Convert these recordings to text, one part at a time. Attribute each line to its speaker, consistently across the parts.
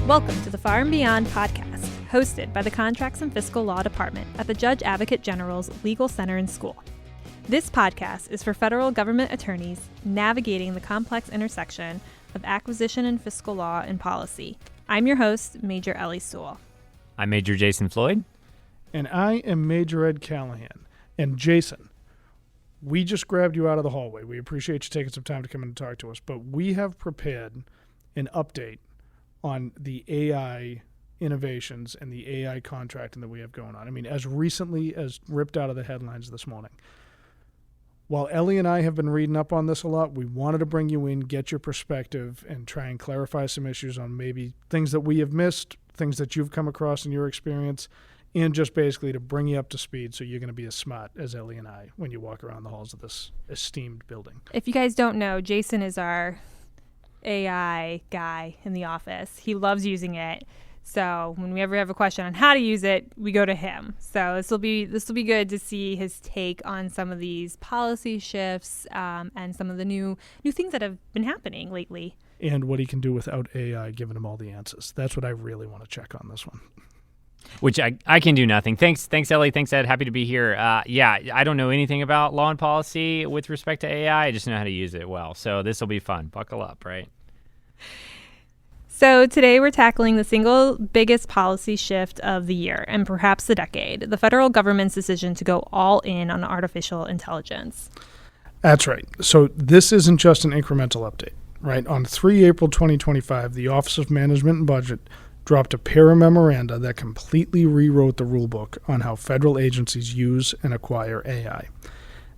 Speaker 1: Welcome to the Far and Beyond podcast, hosted by the Contracts and Fiscal Law Department at the Judge Advocate General's Legal Center and School. This podcast is for federal government attorneys navigating the complex intersection of acquisition and fiscal law and policy. I'm your host, Major Ellie Sewell.
Speaker 2: I'm Major Jason Floyd.
Speaker 3: And I am Major Ed Callahan. And Jason, we just grabbed you out of the hallway. We appreciate you taking some time to come in and talk to us, but we have prepared an update on the AI innovations and the AI contracting that we have going on. I mean, as recently as ripped out of the headlines this morning. While Ellie and I have been reading up on this a lot, we wanted to bring you in, get your perspective, and try and clarify some issues on maybe things that we have missed, things that you've come across in your experience, and just basically to bring you up to speed so you're going to be as smart as Ellie and I when you walk around the halls of this esteemed building.
Speaker 1: If you guys don't know, Jason is our AI guy in the office. He loves using it. So when we ever have a question on how to use it, we go to him. So this will be good to see his take on some of these policy shifts and some of the new things that have been happening lately.
Speaker 3: And what he can do without AI giving him all the answers. That's what I really want to check on this one.
Speaker 2: Which I can do nothing. Thanks, Ellie. Thanks, Ed. Happy to be here. I don't know anything about law and policy with respect to AI. I just know how to use it well. So this will be fun. Buckle up, right?
Speaker 1: So today we're tackling the single biggest policy shift of the year and perhaps the decade, the federal government's decision to go all in on artificial intelligence.
Speaker 3: That's right. So this isn't just an incremental update, right? On 3 April 2025, the Office of Management and Budget dropped a pair of memoranda that completely rewrote the rulebook on how federal agencies use and acquire AI.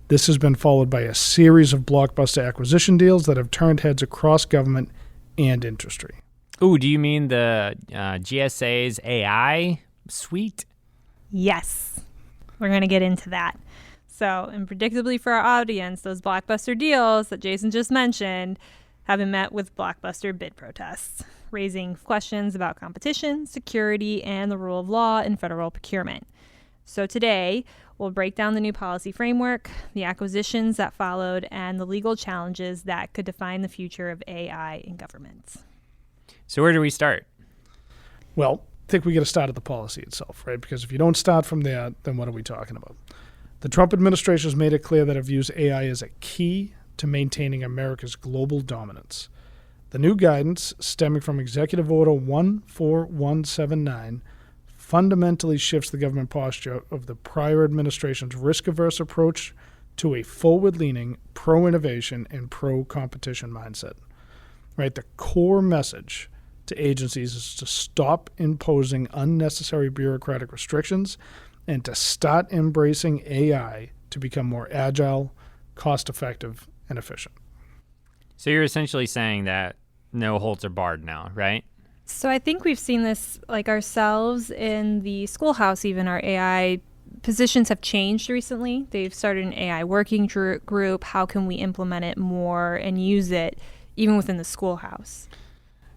Speaker 3: This has been followed by a series of blockbuster acquisition deals that have turned heads across government and industry.
Speaker 2: Ooh, do you mean the GSA's AI suite?
Speaker 1: Yes, we're going to get into that. So, and predictably for our audience, those blockbuster deals that Jason just mentioned have been met with blockbuster bid protests, raising questions about competition, security, and the rule of law in federal procurement. So today, we'll break down the new policy framework, the acquisitions that followed, and the legal challenges that could define the future of AI in government.
Speaker 2: So where do we start?
Speaker 3: Well, I think we got to start at the policy itself, right? Because if you don't start from there, then what are we talking about? The Trump administration has made it clear that it views AI as a key to maintaining America's global dominance. The new guidance, stemming from Executive Order 14179, fundamentally shifts the government posture of the prior administration's risk-averse approach to a forward-leaning, pro-innovation, and pro-competition mindset. Right? The core message to agencies is to stop imposing unnecessary bureaucratic restrictions and to start embracing AI to become more agile, cost-effective, and efficient.
Speaker 2: So you're essentially saying that no holds are barred now, right?
Speaker 1: So I think we've seen this like ourselves in the schoolhouse. Even our AI positions have changed recently. They've started an AI working group. How can we implement it more and use it even within the schoolhouse?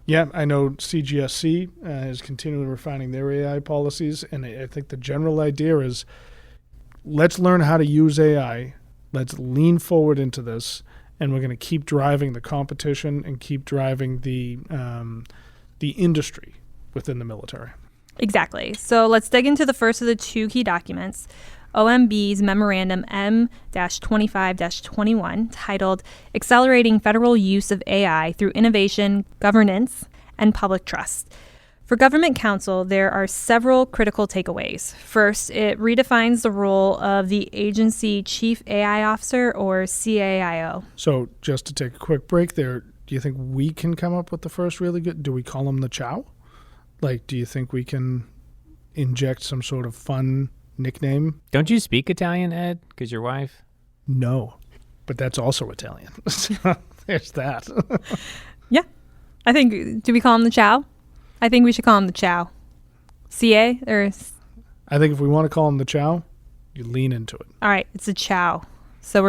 Speaker 3: Yeah, I know CGSC is continually refining their AI policies, and I think the general idea is let's learn how to use AI. Let's lean forward into this, and we're going to keep driving the competition and keep driving the industry within the military.
Speaker 1: Exactly. So let's dig into the first of the two key documents, OMB's Memorandum M-25-21, titled Accelerating Federal Use of AI Through Innovation, Governance, and Public Trust. For Government Counsel, there are several critical takeaways. First, it redefines the role of the agency Chief AI Officer, or CAIO.
Speaker 3: So just to take a quick break there, do you think we can come up with the first really good? Do we call him the Chow? Like, do you think we can inject some sort of fun nickname?
Speaker 2: Don't you speak Italian, Ed? Because your wife?
Speaker 3: No, but that's also Italian. So there's that.
Speaker 1: Yeah. I think, do we call him the Chow? I think we should call him the Chow. CA or?
Speaker 3: I think if we want to call him the Chow, you lean into it.
Speaker 1: All right, it's a Chow. So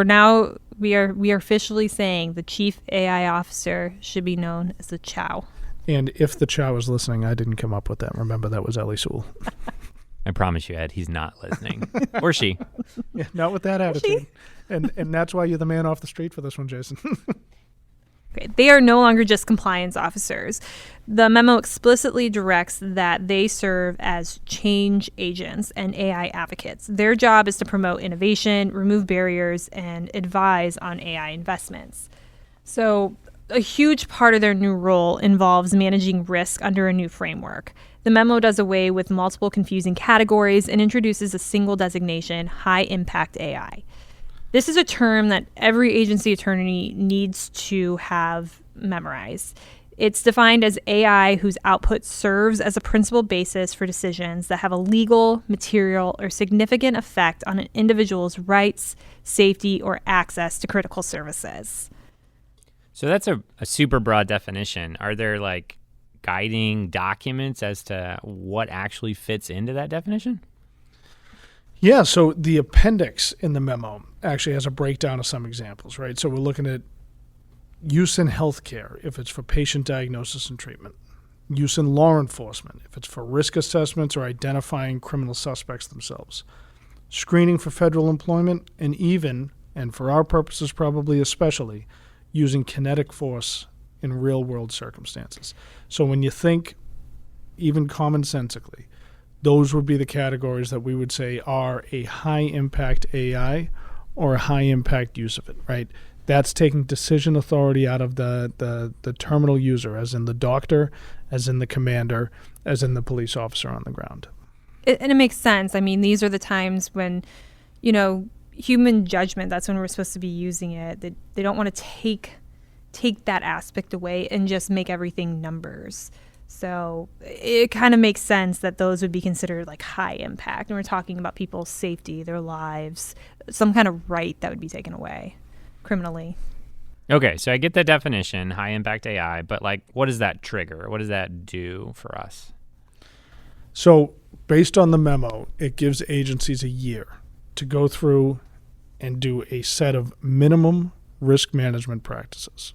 Speaker 1: we are officially saying the Chief AI Officer should be known as the Chow.
Speaker 3: And if the Chow is listening, I didn't come up with that. Remember, that was Ellie Sewell.
Speaker 2: I promise you, Ed, he's not listening. Or she.
Speaker 3: Yeah, not with that attitude. And that's why you're the man off the street for this one, Jason.
Speaker 1: Okay, they are no longer just compliance officers. The memo explicitly directs that they serve as change agents and AI advocates. Their job is to promote innovation, remove barriers, and advise on AI investments. So a huge part of their new role involves managing risk under a new framework. The memo does away with multiple confusing categories and introduces a single designation, high-impact AI. This is a term that every agency attorney needs to have memorized. It's defined as AI whose output serves as a principal basis for decisions that have a legal, material, or significant effect on an individual's rights, safety, or access to critical services.
Speaker 2: So that's a super broad definition. Are there like guiding documents as to what actually fits into that definition?
Speaker 3: Yeah, so the appendix in the memo actually has a breakdown of some examples, right? So we're looking at use in healthcare, if it's for patient diagnosis and treatment. Use in law enforcement, if it's for risk assessments or identifying criminal suspects themselves. Screening for federal employment, and even, and for our purposes probably especially, using kinetic force in real-world circumstances. So when you think, even commonsensically, those would be the categories that we would say are a high-impact AI or a high-impact use of it, right? That's taking decision authority out of the terminal user, as in the doctor, as in the commander, as in the police officer on the ground.
Speaker 1: And it makes sense. I mean, these are the times when, human judgment, that's when we're supposed to be using it. They don't want to take that aspect away and just make everything numbers. So it kind of makes sense that those would be considered like high impact. And we're talking about people's safety, their lives, some kind of right that would be taken away criminally.
Speaker 2: Okay, so I get the definition, high impact AI, but like, what does that trigger? What does that do for us?
Speaker 3: So based on the memo, it gives agencies a year to go through and do a set of minimum risk management practices.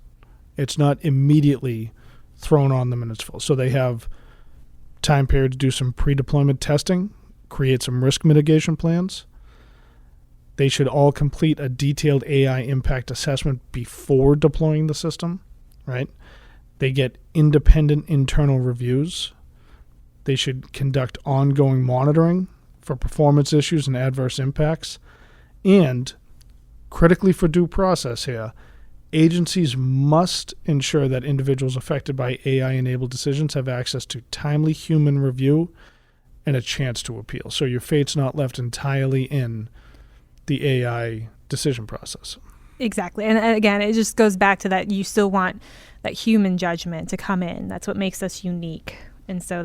Speaker 3: It's not immediately thrown on them in its full. So they have time period to do some pre-deployment testing, create some risk mitigation plans. They should all complete a detailed AI impact assessment before deploying the system, right? They get independent internal reviews. They should conduct ongoing monitoring for performance issues and adverse impacts. And critically for due process here, agencies must ensure that individuals affected by AI-enabled decisions have access to timely human review and a chance to appeal. So your fate's not left entirely in the AI decision process.
Speaker 1: Exactly. And again, it just goes back to that you still want that human judgment to come in. That's what makes us unique. And so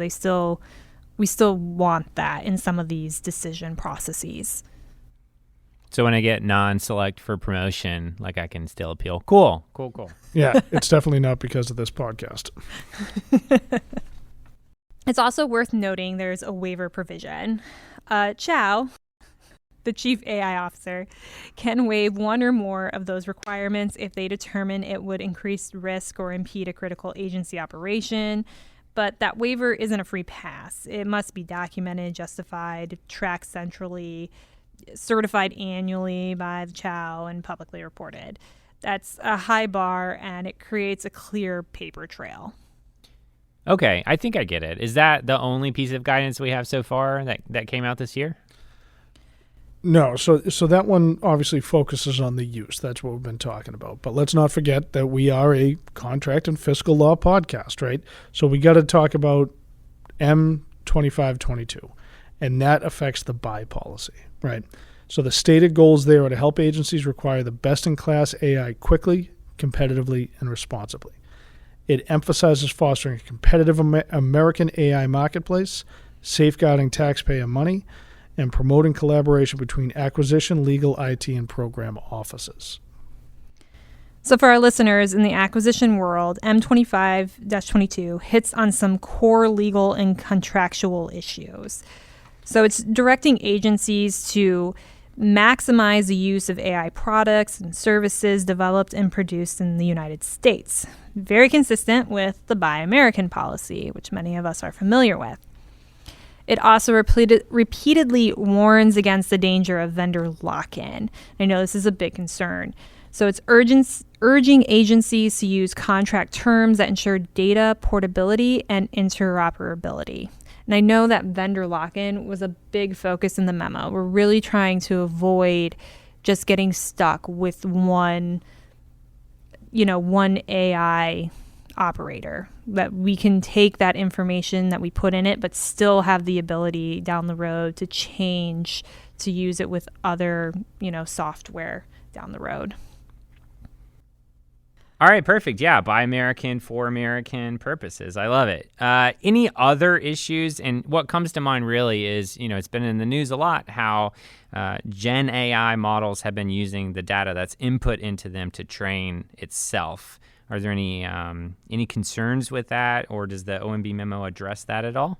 Speaker 1: we still want that in some of these decision processes.
Speaker 2: So when I get non-select for promotion, like I can still appeal. Cool.
Speaker 3: Yeah, it's definitely not because of this podcast.
Speaker 1: It's also worth noting there's a waiver provision. Chow, the chief AI officer, can waive one or more of those requirements if they determine it would increase risk or impede a critical agency operation. But that waiver isn't a free pass. It must be documented, justified, tracked centrally, certified annually by the Chow, and publicly reported. That's a high bar, and it creates a clear paper trail.
Speaker 2: Okay, I think I get it. Is that the only piece of guidance we have so far that came out this year?
Speaker 3: No, so that one obviously focuses on the use. That's what we've been talking about. But let's not forget that we are a contract and fiscal law podcast, right? So we got to talk about M2522, and that affects the buy policy, right? So the stated goals there are to help agencies require the best-in-class AI quickly, competitively, and responsibly. It emphasizes fostering a competitive American AI marketplace, safeguarding taxpayer money, and promoting collaboration between acquisition, legal, IT, and program offices.
Speaker 1: So for our listeners in the acquisition world, M25-22 hits on some core legal and contractual issues. So it's directing agencies to maximize the use of AI products and services developed and produced in the United States. Very consistent with the Buy American policy, which many of us are familiar with. It also repeatedly warns against the danger of vendor lock-in. I know this is a big concern. So it's urging agencies to use contract terms that ensure data portability and interoperability. And I know that vendor lock-in was a big focus in the memo. We're really trying to avoid just getting stuck with one AI operator, that we can take that information that we put in it, but still have the ability down the road to change to use it with other, software down the road.
Speaker 2: All right, perfect. Yeah, by American, for American purposes. I love it. Any other issues? And what comes to mind really is, it's been in the news a lot how Gen AI models have been using the data that's input into them to train itself. Are there any concerns with that, or does the OMB memo address that at all?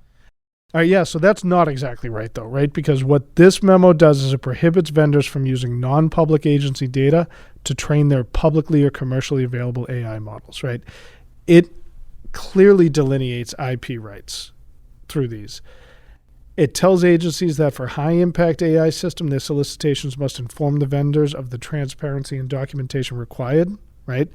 Speaker 3: Yeah, so that's not exactly right, though, right? Because what this memo does is it prohibits vendors from using non-public agency data to train their publicly or commercially available AI models, right? It clearly delineates IP rights through these. It tells agencies that for high-impact AI system, their solicitations must inform the vendors of the transparency and documentation required, right?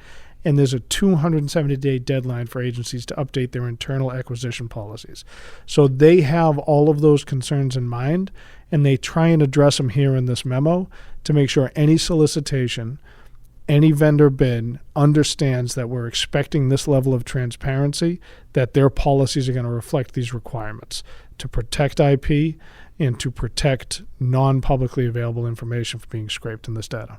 Speaker 3: And there's a 270-day deadline for agencies to update their internal acquisition policies. So they have all of those concerns in mind, and they try and address them here in this memo to make sure any solicitation, any vendor bid understands that we're expecting this level of transparency, that their policies are going to reflect these requirements to protect IP and to protect non-publicly available information from being scraped in this data.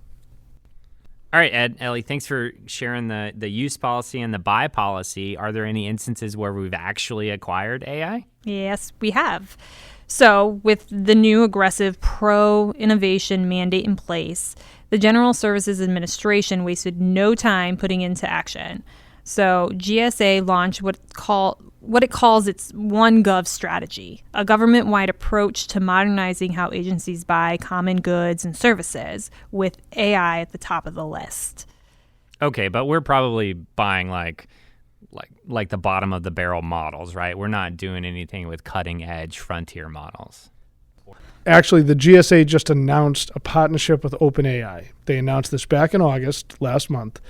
Speaker 2: All right, Ed, Ellie, thanks for sharing the use policy and the buy policy. Are there any instances where we've actually acquired AI?
Speaker 1: Yes, we have. So with the new aggressive pro-innovation mandate in place, the General Services Administration wasted no time putting into action. So GSA launched what it calls its OneGov strategy, a government-wide approach to modernizing how agencies buy common goods and services, with AI at the top of the list.
Speaker 2: Okay, but we're probably buying like the bottom of the barrel models, right? We're not doing anything with cutting-edge frontier models.
Speaker 3: Actually, the GSA just announced a partnership with OpenAI. They announced this back in August, last month.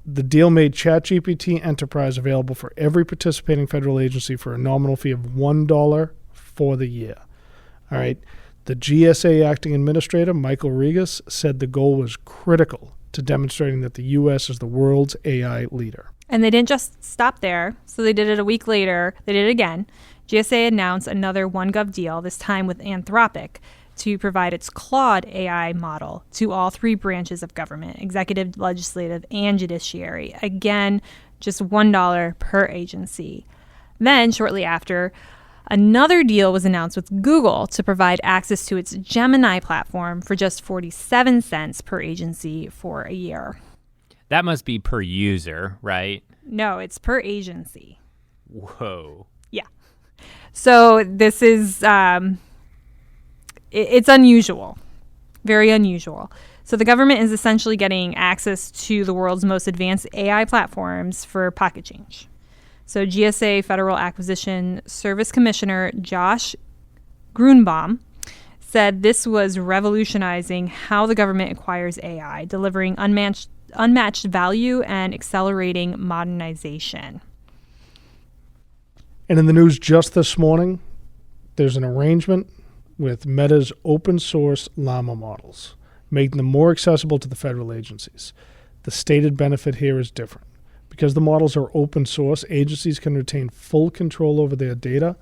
Speaker 3: The deal made ChatGPT Enterprise available for every participating federal agency for a nominal fee of $1 for the year. All right. The GSA acting administrator, Michael Regas, said the goal was critical to demonstrating that the U.S. is the world's AI leader.
Speaker 1: And they didn't just stop there. So they did it a week later. They did it again. GSA announced another OneGov deal, this time with Anthropic, to provide its Claude AI model to all three branches of government, executive, legislative, and judiciary. Again, just $1 per agency. Then, shortly after, another deal was announced with Google to provide access to its Gemini platform for just 47 cents per agency for a year.
Speaker 2: That must be per user, right?
Speaker 1: No, it's per agency.
Speaker 2: Whoa.
Speaker 1: Yeah. So this is... it's unusual, very unusual. So the government is essentially getting access to the world's most advanced AI platforms for pocket change. So GSA Federal Acquisition Service Commissioner Josh Grunbaum said this was revolutionizing how the government acquires AI, delivering unmatched value and accelerating modernization.
Speaker 3: And in the news just this morning, there's an arrangement with Meta's open source Llama models, making them more accessible to the federal agencies. The stated benefit here is different. Because the models are open source, agencies can retain full control over their data,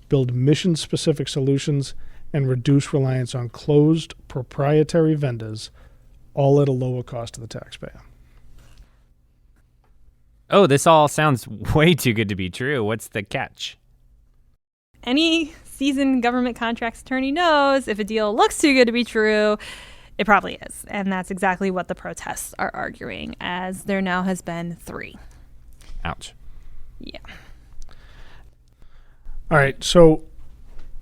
Speaker 3: build mission-specific solutions, and reduce reliance on closed, proprietary vendors, all at a lower cost to the taxpayer.
Speaker 2: Oh, this all sounds way too good to be true. What's the catch?
Speaker 1: Any seasoned government contracts attorney knows if a deal looks too good to be true, it probably is. And that's exactly what the protests are arguing, as there now has been 3.
Speaker 2: Ouch.
Speaker 1: Yeah.
Speaker 3: All right, so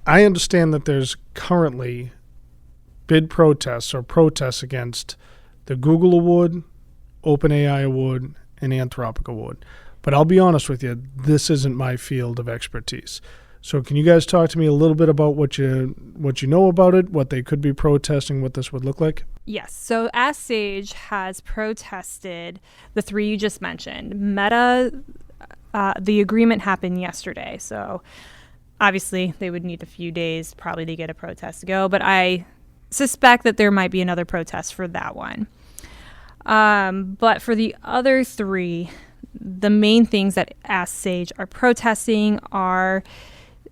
Speaker 3: I understand that there's currently bid protests or protests against the Google Award, OpenAI Award, and Anthropic Award. But I'll be honest with you, this isn't my field of expertise. So can you guys talk to me a little bit about what you know about it, what they could be protesting, what this would look like?
Speaker 1: Yes. So Ask Sage has protested the three you just mentioned. Meta, the agreement happened yesterday. So obviously they would need a few days probably to get a protest to go. But I suspect that there might be another protest for that one. But for the other three, the main things that Ask Sage are protesting are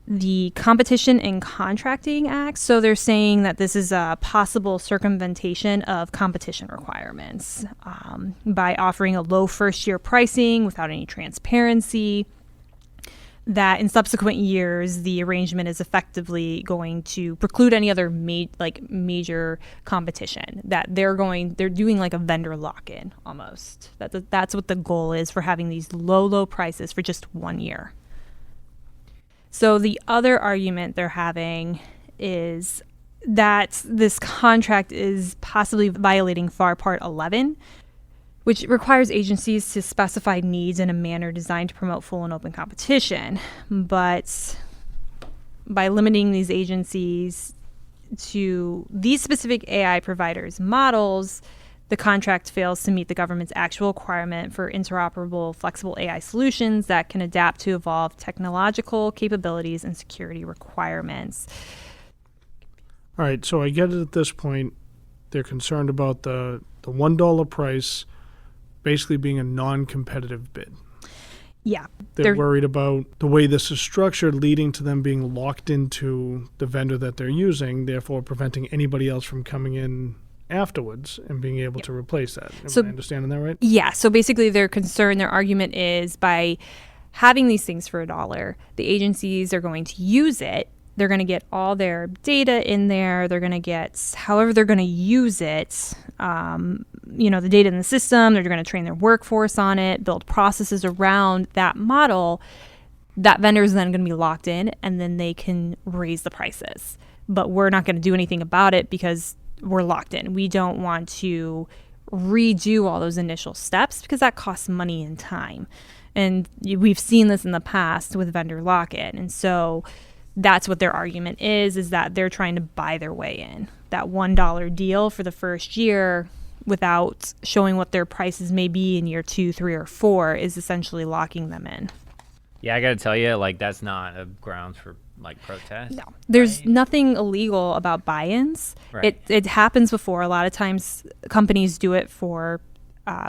Speaker 1: the Competition and Contracting Act. So they're saying that this is a possible circumvention of competition requirements by offering a low first-year pricing without any transparency, that in subsequent years, the arrangement is effectively going to preclude any other major competition, that they're doing like a vendor lock-in almost. That's what the goal is for having these low prices for just 1 year. So the other argument they're having is that this contract is possibly violating FAR Part 11, which requires agencies to specify needs in a manner designed to promote full and open competition. But by limiting these agencies to these specific AI providers' models, the contract fails to meet the government's actual requirement for interoperable, flexible AI solutions that can adapt to evolve technological capabilities and security requirements.
Speaker 3: All right, so I get it at this point. They're concerned about the $1 price basically being a non-competitive bid.
Speaker 1: Yeah.
Speaker 3: They're worried about the way this is structured, leading to them being locked into the vendor that they're using, therefore preventing anybody else from coming in afterwards and being able to replace that. Am I understanding that right?
Speaker 1: Yeah. So basically their argument is by having these things for $1, the agencies are going to use it. They're going to get all their data in there. They're going to get however they're going to use it, the data in the system. They're going to train their workforce on it, build processes around that model. That vendor is then going to be locked in, and then they can raise the prices. But we're not going to do anything about it because we're locked in. We don't want to redo all those initial steps because that costs money and time. And we've seen this in the past with vendor lock-in. And so that's what their argument is that they're trying to buy their way in. That $1 deal for the first year without showing what their prices may be in year 2, 3, or 4 is essentially locking them in.
Speaker 2: Yeah, I got to tell you, that's not a grounds for protest.
Speaker 1: No, there's nothing illegal about buy-ins.
Speaker 2: Right.
Speaker 1: It happens before. A lot of times companies do it for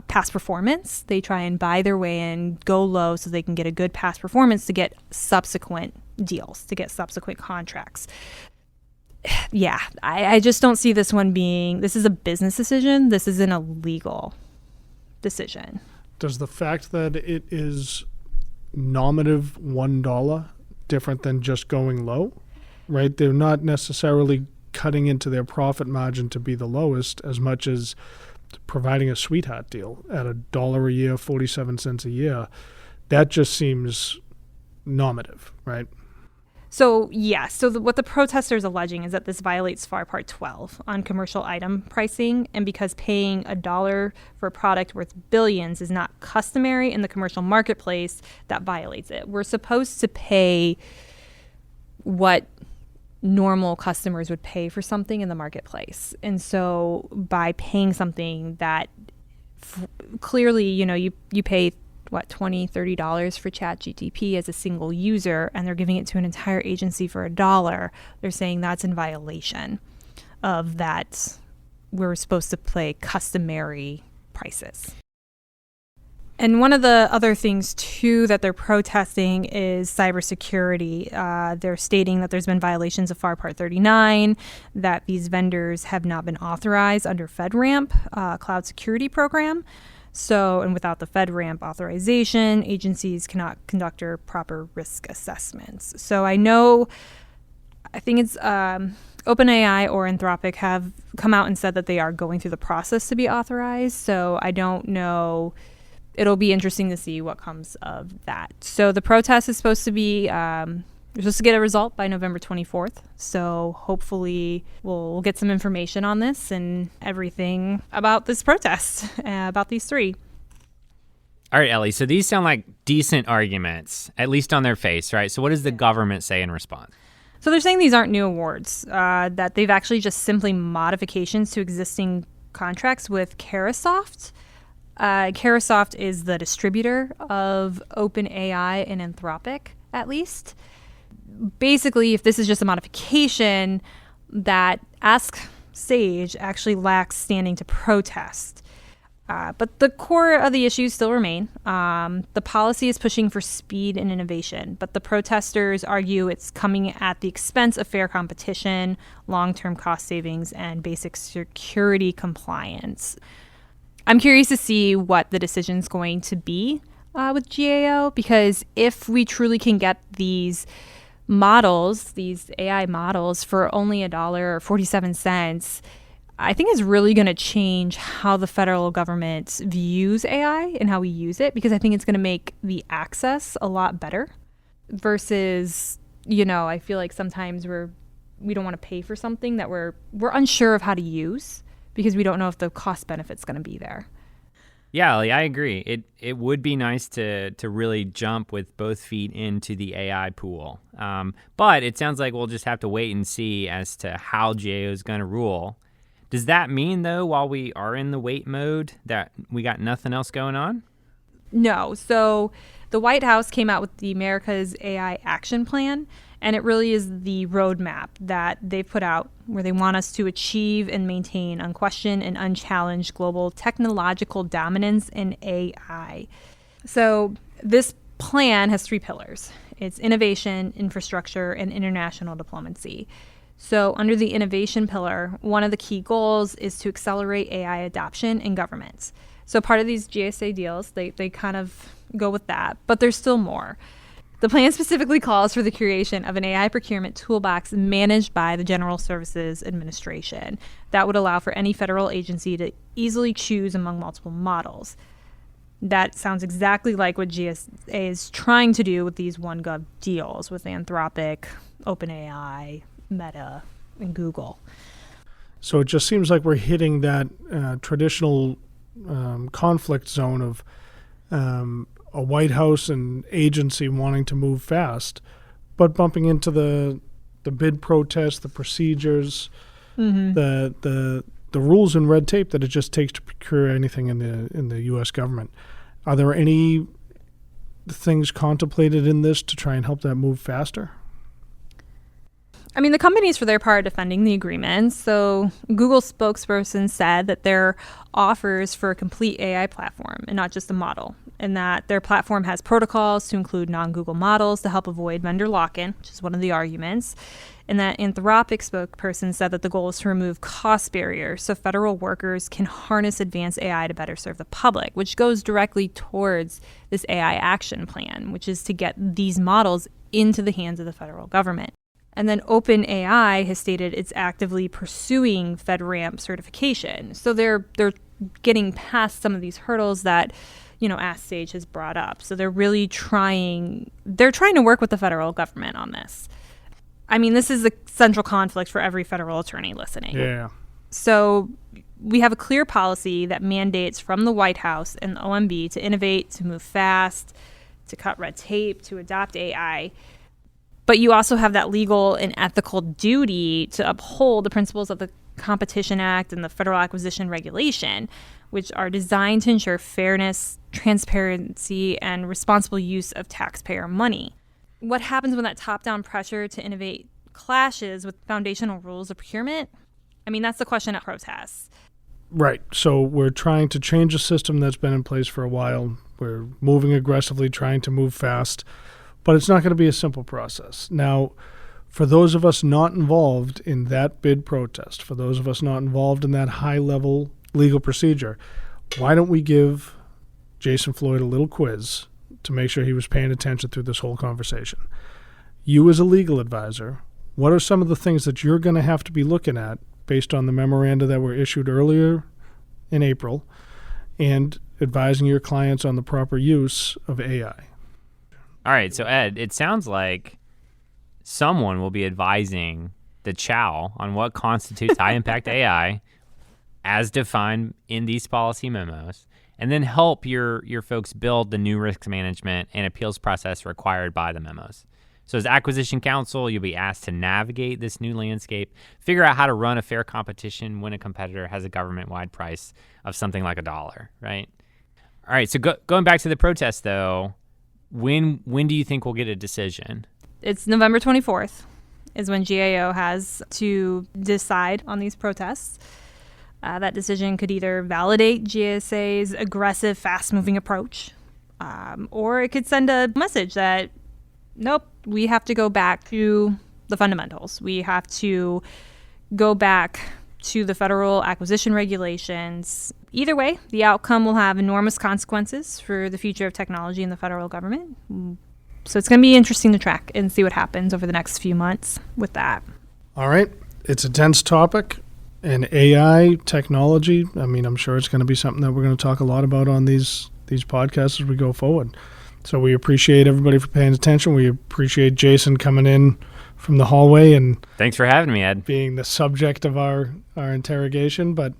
Speaker 1: past performance. They try and buy their way in, go low so they can get a good past performance to get subsequent deals, to get subsequent contracts. Yeah, I just don't see this one being, this is a business decision. This isn't a legal decision.
Speaker 3: Does the fact that it is nominative $1 different than just going low, right? They're not necessarily cutting into their profit margin to be the lowest as much as providing a sweetheart deal at $1 a year, 47 cents a year. That just seems nominative, right?
Speaker 1: So, yeah. So what the protesters are alleging is that this violates FAR Part 12 on commercial item pricing. And because paying $1 for a product worth billions is not customary in the commercial marketplace, that violates it. We're supposed to pay what normal customers would pay for something in the marketplace. And so by paying something that clearly, you pay $20, $30 for ChatGPT as a single user, and they're giving it to an entire agency for $1, they're saying that's in violation of that. We're supposed to pay customary prices. And one of the other things, too, that they're protesting is cybersecurity. They're stating that there's been violations of FAR Part 39, that these vendors have not been authorized under FedRAMP, Cloud Security Program. So, and without the FedRAMP authorization, agencies cannot conduct proper risk assessments. So I think it's OpenAI or Anthropic have come out and said that they are going through the process to be authorized. So I don't know. It'll be interesting to see what comes of that. So the protest is supposed to be, we're supposed to get a result by November 24th. So hopefully we'll get some information on this and everything about this protest, about these three.
Speaker 2: All right, Ellie, so these sound like decent arguments, at least on their face, right? So what does the government say in response?
Speaker 1: So they're saying these aren't new awards, that they've actually just simply modifications to existing contracts with Carasoft. Carasoft is the distributor of OpenAI and Anthropic, at least. Basically, if this is just a modification, that Ask Sage actually lacks standing to protest. But the core of the issues still remain. The policy is pushing for speed and innovation, but the protesters argue it's coming at the expense of fair competition, long-term cost savings, and basic security compliance. I'm curious to see what the decision's going to be with GAO, because if we truly can get these models, these AI models, for only $1.47, I think it's really going to change how the federal government views AI and how we use it, because I think it's going to make the access a lot better versus, I feel like sometimes we don't want to pay for something that we're unsure of how to use because we don't know if the cost benefit's going to be there.
Speaker 2: Yeah, I agree. It would be nice to really jump with both feet into the AI pool. But it sounds like we'll just have to wait and see as to how GAO is going to rule. Does that mean, though, while we are in the wait mode, that we got nothing else going on?
Speaker 1: No. So the White House came out with the America's AI Action Plan, and it really is the roadmap that they put out where they want us to achieve and maintain unquestioned and unchallenged global technological dominance in AI. So this plan has 3 pillars. It's innovation, infrastructure, and international diplomacy. So under the innovation pillar, one of the key goals is to accelerate AI adoption in governments. So part of these GSA deals, they kind of go with that, but there's still more. The plan specifically calls for the creation of an AI procurement toolbox managed by the General Services Administration that would allow for any federal agency to easily choose among multiple models. That sounds exactly like what GSA is trying to do with these OneGov deals with Anthropic, OpenAI, Meta, and Google.
Speaker 3: So it just seems like we're hitting that traditional conflict zone of a White House and agency wanting to move fast, but bumping into the bid protest, the procedures, the rules and red tape that it just takes to procure anything in the U.S. government. Are there any things contemplated in this to try and help that move faster?
Speaker 1: I mean, the companies, for their part, are defending the agreement. So Google spokesperson said that their offers for a complete AI platform and not just a model, and that their platform has protocols to include non-Google models to help avoid vendor lock-in, which is one of the arguments, and that Anthropic spokesperson said that the goal is to remove cost barriers so federal workers can harness advanced AI to better serve the public, which goes directly towards this AI action plan, which is to get these models into the hands of the federal government. And then OpenAI has stated it's actively pursuing FedRAMP certification. So they're getting past some of these hurdles that, Ask Sage has brought up. So they're really trying to work with the federal government on this. I mean, this is a central conflict for every federal attorney listening.
Speaker 3: Yeah.
Speaker 1: So we have a clear policy that mandates from the White House and the OMB to innovate, to move fast, to cut red tape, to adopt AI. But you also have that legal and ethical duty to uphold the principles of the Competition Act and the Federal Acquisition Regulation, which are designed to ensure fairness, transparency, and responsible use of taxpayer money. What happens when that top-down pressure to innovate clashes with foundational rules of procurement? I mean, that's the question at protests.
Speaker 3: Right. So we're trying to change a system that's been in place for a while. We're moving aggressively, trying to move fast. But it's not going to be a simple process. Now, for those of us not involved in that bid protest, for those of us not involved in that high-level legal procedure, why don't we give Jason Floyd a little quiz to make sure he was paying attention through this whole conversation? You as a legal advisor, what are some of the things that you're going to have to be looking at based on the memoranda that were issued earlier in April and advising your clients on the proper use of AI?
Speaker 2: All right, so Ed, it sounds like someone will be advising the Chow on what constitutes high-impact AI as defined in these policy memos, and then help your folks build the new risk management and appeals process required by the memos. So as acquisition counsel, you'll be asked to navigate this new landscape, figure out how to run a fair competition when a competitor has a government-wide price of something like $1, right? All right, so going back to the protest, though, when do you think we'll get a decision?
Speaker 1: It's November 24th is when GAO has to decide on these protests. That decision could either validate GSA's aggressive, fast-moving approach, or it could send a message that, nope, we have to go back to the fundamentals. We have to go back to the federal acquisition regulations. Either way, the outcome will have enormous consequences for the future of technology in the federal government. So it's going to be interesting to track and see what happens over the next few months with that.
Speaker 3: All right. It's a dense topic. And AI technology, I mean, I'm sure it's going to be something that we're going to talk a lot about on these podcasts as we go forward. So we appreciate everybody for paying attention. We appreciate Jason coming in from the hallway and
Speaker 2: thanks for having me, Ed.
Speaker 3: Being the subject of our interrogation. But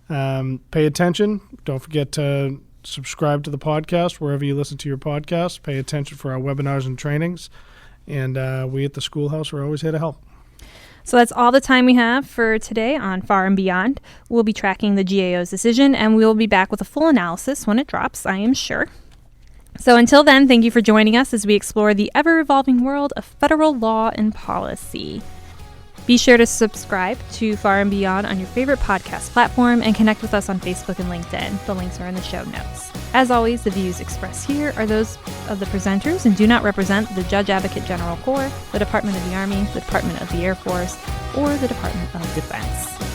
Speaker 3: pay attention. Don't forget to subscribe to the podcast wherever you listen to your podcast. Pay attention for our webinars and trainings. And we at the Schoolhouse are always here to help.
Speaker 1: So that's all the time we have for today on Far and Beyond. We'll be tracking the GAO's decision, and we'll be back with a full analysis when it drops, I am sure. So until then, thank you for joining us as we explore the ever-evolving world of federal law and policy. Be sure to subscribe to Far and Beyond on your favorite podcast platform and connect with us on Facebook and LinkedIn. The links are in the show notes. As always, the views expressed here are those of the presenters and do not represent the Judge Advocate General Corps, the Department of the Army, the Department of the Air Force, or the Department of Defense.